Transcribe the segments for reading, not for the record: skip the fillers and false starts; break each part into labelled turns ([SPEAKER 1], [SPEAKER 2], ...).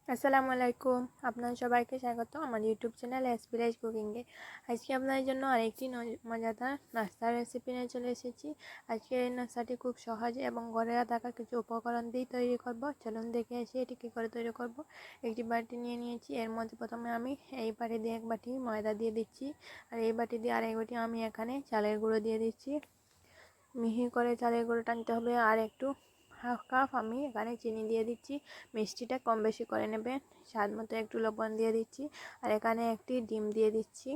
[SPEAKER 1] আসসালামু আলাইকুম। আপনার সবাইকে স্বাগত আমার ইউটিউব চ্যানেল এসপিরাইজ কুকিংয়ে। আজকে আপনাদের জন্য আরেকটি মজাদার নাস্তার রেসিপি নিয়ে চলে এসেছি। আজকে এই নাস্তাটি খুব সহজে এবং ঘরে থাকা কিছু উপকরণ দিয়ে তৈরি করব। চলুন দেখে আসি এটি কী করে তৈরি করব। একটি বাটি নিয়ে নিয়েছি, এর মধ্যে প্রথমে আমি এই বাটি দিয়ে এক বাটি ময়দা দিয়ে দিচ্ছি, আর এই বাটি দিয়ে আরেক বাটি আমি এখানে চালের গুঁড়ো দিয়ে দিচ্ছি। মিহি করে চালের গুঁড়ো টানতে হবে। আর একটু হাফ কাপ আমি এখানে চিনি দিয়ে দিচ্ছি, মিষ্টিটা কম বেশি করে নেবেন। স্বাদ মতো একটু লবণ দিয়ে দিচ্ছি, আর এখানে একটি ডিম দিয়ে দিচ্ছি।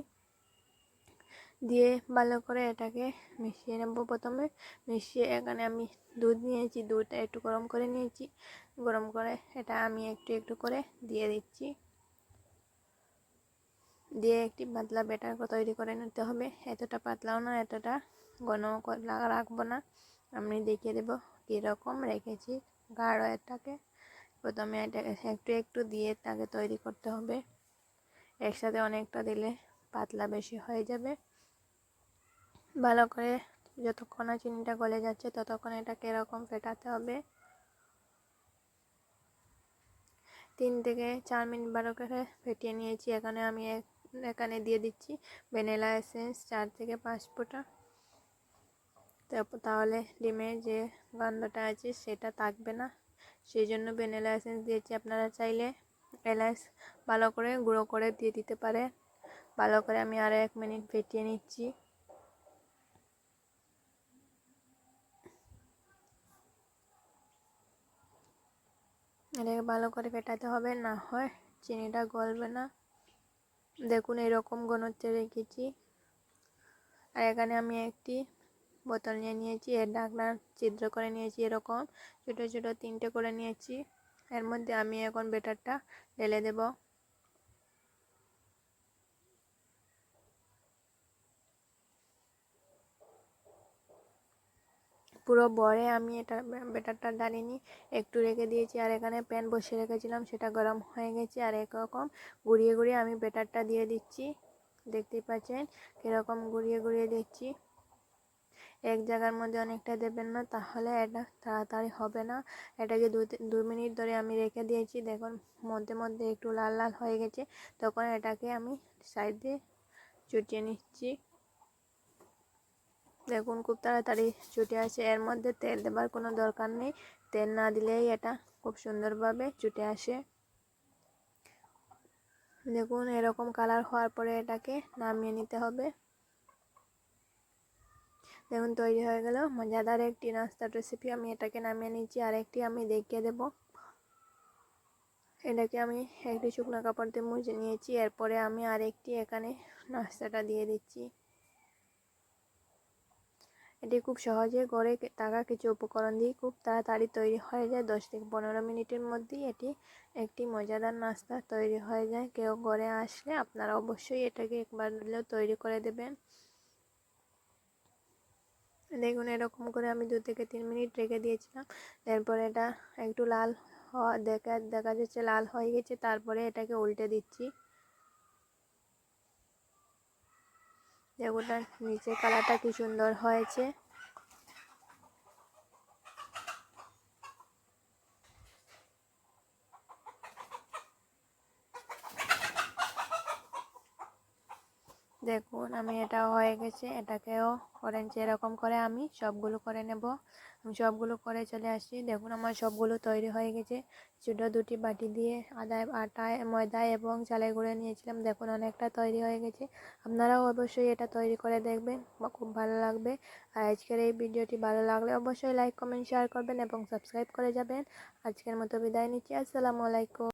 [SPEAKER 1] দিয়ে ভালো করে এটাকে মিশিয়ে নেব। প্রথমে মিশিয়ে এখানে আমি দুধ নিয়েছি, দুধটা একটু গরম করে নিয়েছি। গরম করে এটা আমি একটু একটু করে দিয়ে দিচ্ছি, দিয়ে একটি পাতলা ব্যাটার তৈরি করে নিতে হবে। এতটা পাতলাও না, এতটা ঘন রাখবো না। আমি দেখিয়ে দেবো কীরকম রেখেছি গাঢ়। এটাকে প্রথমে এটাকে একটু একটু দিয়ে তাকে তৈরি করতে হবে। একসাথে অনেকটা দিলে পাতলা বেশি হয়ে যাবে। ভালো করে যতক্ষণ না চিনিটা গলে যাচ্ছে ততক্ষণ এটাকে এরকম ফেটাতে হবে। 3 থেকে 4 মিনিট ভালো করে ফেটিয়ে নিয়েছি। এখানে দিয়ে দিচ্ছি ভ্যানিলা এসেন্স 4 থেকে 5 ফোঁটা। তাহলে ডিমের যে গন্ধটা আছে সেটা থাকবে না, সেই জন্য ভ্যানিলা এসেন্স দিয়েছি। আপনারা চাইলে এলাচ ভালো করে গুঁড়ো করে দিয়ে দিতে পারে। ভালো করে আমি আরও 1 মিনিট ফেটিয়ে নিচ্ছি। এটাকে ভালো করে ফেটাতে হবে, না হয় চিনিটা গলবে না। দেখুন এরকম ঘনত্বে রেখেছি। আর এখানে আমি একটি বোতল নিয়েছি, এর ঢাকনা ছিদ্র করে নিয়েছি, এরকম ছোটো ছোটো 3টে করে নিয়েছি। এর মধ্যে আমি এখন ব্যাটারটা ঢেলে দেব। পুরো ভরে আমি এটা ব্যাটারটা ঢালিনি, একটু রেখে দিয়েছি। আর এখানে প্যান বসিয়ে রেখেছিলাম, সেটা গরম হয়ে গেছে। আর এরকম ঘুরিয়ে ঘুরিয়ে আমি ব্যাটারটা দিয়ে দিচ্ছি। দেখতেই পাচ্ছেন কীরকম ঘুরিয়ে ঘুরিয়ে দিচ্ছি। এক জায়গার মধ্যে অনেকটা দেবেন না, তাহলে এটা তাড়াতাড়ি হবে না। এটাকে 2 মিনিট ধরে আমি রেখে দিয়েছি। দেখুন মধ্যে মধ্যে একটু লাল লাল হয়ে গেছে, তখন এটাকে আমি সাইড দিয়ে চুটিয়ে নিচ্ছি। দেখুন খুব তাড়াতাড়ি ছুটে আসে। এর মধ্যে তেল দেবার কোনো দরকার নেই, তেল না দিলেই এটা খুব সুন্দরভাবে ছুটে আসে। দেখুন এরকম কালার হওয়ার পরে এটাকে নামিয়ে নিতে হবে। দেখুন তৈরি হয়ে গেল মজাদার একটি নাস্তার রেসিপি। আমি এটাকে নামিয়ে নিচ্ছি, আর একটি আমি দেখিয়ে দেব। এটাকে আমি একটি শুকনো কাপড় দিয়ে মুছে নিয়েছি। এরপরে আমি আরেকটি এখানে নাস্তাটা দিয়ে দিচ্ছি। এটি খুব সহজে ঘরে থাকা কিছু উপকরণ দিয়ে খুব তাড়াতাড়ি তৈরি হয়ে যায়। 10 থেকে 15 মিনিটের মধ্যেই এটি একটি মজাদার নাস্তা তৈরি হয়ে যায়। কেউ ঘরে আসলে আপনারা অবশ্যই এটাকে একবার হলেও তৈরি করে দেবেন। দেখুন এরকম করে আমি 2 থেকে 3 মিনিট রেখে দিয়েছিলাম। এরপর এটা একটু লাল হওয়া দেখা যাচ্ছে লাল হয়ে গেছে। তারপরে এটাকে উল্টে দিচ্ছি। দেখুন নিচে কালারটা কি সুন্দর হয়েছে। দেখুন আমি এটা হয়ে গেছে, এটাকেও অরেঞ্জ এরকম করে আমি সবগুলো করে নেব। আমি সবগুলো করে চলে আসছি। দেখুন আমার সবগুলো তৈরি হয়ে গেছে। ছোটো 2টি বাটি দিয়ে আটা ময়দা এবং চালের গুঁড়ো নিয়েছিলাম। দেখুন অনেকটা তৈরি হয়ে গেছে। আপনারাও অবশ্যই এটা তৈরি করে দেখবেন, খুব ভালো লাগবে। আর আজকের এই ভিডিওটি ভালো লাগলে অবশ্যই লাইক কমেন্ট শেয়ার করবেন এবং সাবস্ক্রাইব করে যাবেন। আজকের মতো বিদায় নিচ্ছি। আসসালামু আলাইকুম।